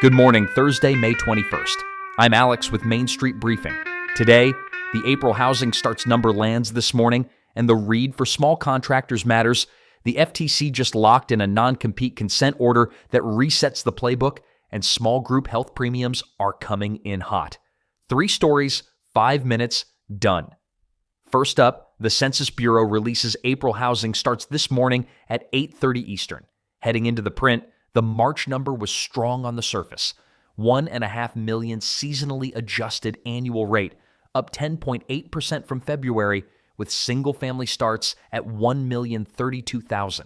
Good morning, Thursday, May 21st. I'm Alex with Main Street Briefing. Today, the April housing starts number lands this morning, and the read for small contractors matters. The FTC just locked in a non-compete consent order that resets the playbook, and small group health premiums are coming in hot. 3 stories, 5 minutes, done. First up, the Census Bureau releases April housing starts this morning at 8:30 Eastern. Heading into the print, the March number was strong on the surface. 1.5 million seasonally adjusted annual rate, up 10.8% from February, with single-family starts at 1,032,000.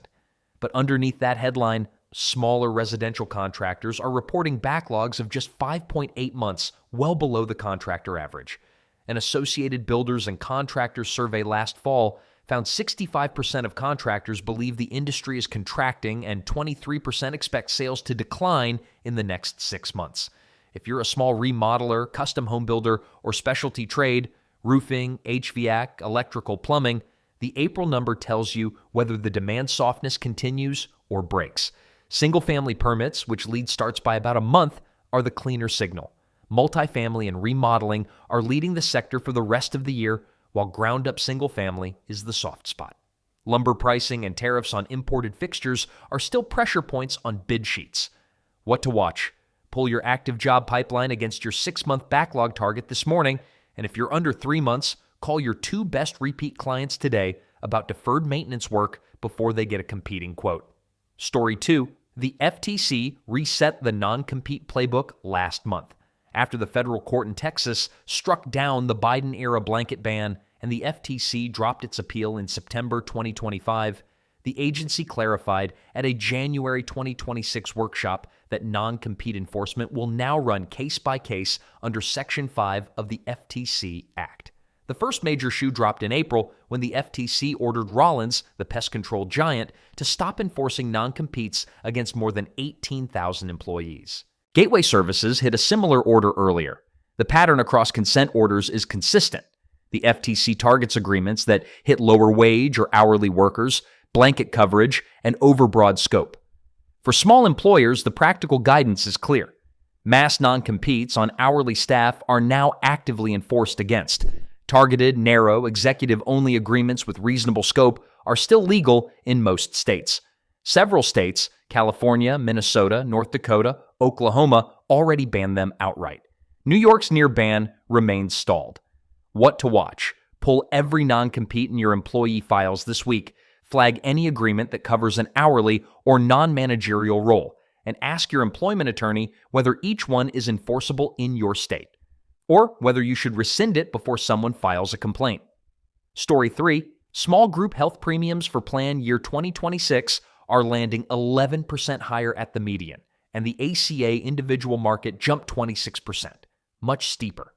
But underneath that headline, smaller residential contractors are reporting backlogs of just 5.8 months, well below the contractor average. An Associated Builders and Contractors survey last fall found 65% of contractors believe the industry is contracting and 23% expect sales to decline in the next 6 months. If you're a small remodeler, custom home builder, or specialty trade, roofing, HVAC, electrical, plumbing, the April number tells you whether the demand softness continues or breaks. Single-family permits, which lead starts by about a month, are the cleaner signal. Multifamily and remodeling are leading the sector for the rest of the year, while ground-up single-family is the soft spot. Lumber pricing and tariffs on imported fixtures are still pressure points on bid sheets. What to watch? Pull your active job pipeline against your 6-month backlog target this morning, and if you're under 3 months, call your 2 best repeat clients today about deferred maintenance work before they get a competing quote. Story 2, the FTC reset the non-compete playbook last month, after the federal court in Texas struck down the Biden-era blanket ban and the FTC dropped its appeal in September 2025, the agency clarified at a January 2026 workshop that non-compete enforcement will now run case by case under Section 5 of the FTC Act. The first major shoe dropped in April when the FTC ordered Rollins, the pest control giant, to stop enforcing non-competes against more than 18,000 employees. Gateway Services hit a similar order earlier. The pattern across consent orders is consistent. The FTC targets agreements that hit lower wage or hourly workers, blanket coverage, and overbroad scope. For small employers, the practical guidance is clear. Mass non-competes on hourly staff are now actively enforced against. Targeted, narrow, executive-only agreements with reasonable scope are still legal in most states. Several states, California, Minnesota, North Dakota, Oklahoma, already banned them outright. New York's near ban remains stalled. What to watch? Pull every non-compete in your employee files this week. Flag any agreement that covers an hourly or non-managerial role, and ask your employment attorney whether each one is enforceable in your state, or whether you should rescind it before someone files a complaint. Story 3, small group health premiums for plan year 2026 are landing 11% higher at the median, and the ACA individual market jumped 26%, much steeper.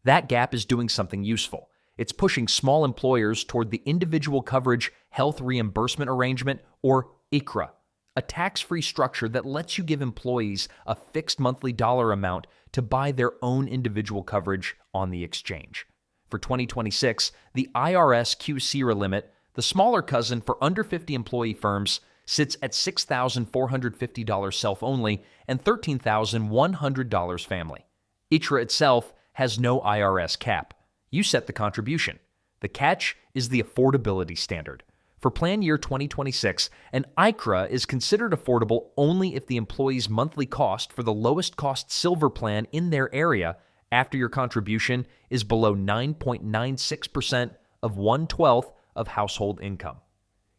That gap is doing something useful. It's pushing small employers toward the Individual Coverage Health Reimbursement Arrangement, or ICHRA, a tax-free structure that lets you give employees a fixed monthly dollar amount to buy their own individual coverage on the exchange. For 2026, the IRS ICHRA limit, the smaller cousin for under 50 employee firms, sits at $6,450 self-only and $13,100 family. ICHRA itself has no IRS cap. You set the contribution. The catch is the affordability standard. For plan year 2026, an ICHRA is considered affordable only if the employee's monthly cost for the lowest cost silver plan in their area after your contribution is below 9.96% of 1/12 of household income.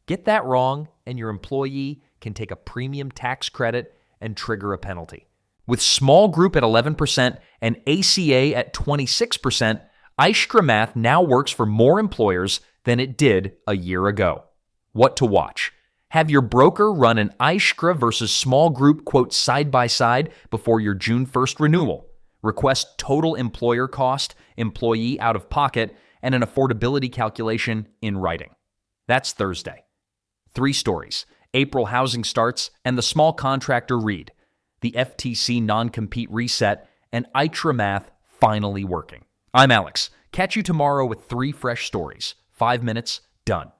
Get that wrong, and your employee can take a premium tax credit and trigger a penalty. With small group at 11% and ACA at 26%, ICHRA math now works for more employers than it did a year ago. What to watch? Have your broker run an ICHRA versus small group quote side by side before your June 1st renewal. Request total employer cost, employee out of pocket, and an affordability calculation in writing. That's Thursday. 3 stories: April housing starts and the small contractor read, the FTC non-compete reset, and ICHRA math finally working. I'm Alex. Catch you tomorrow with 3 fresh stories. 5 minutes, done.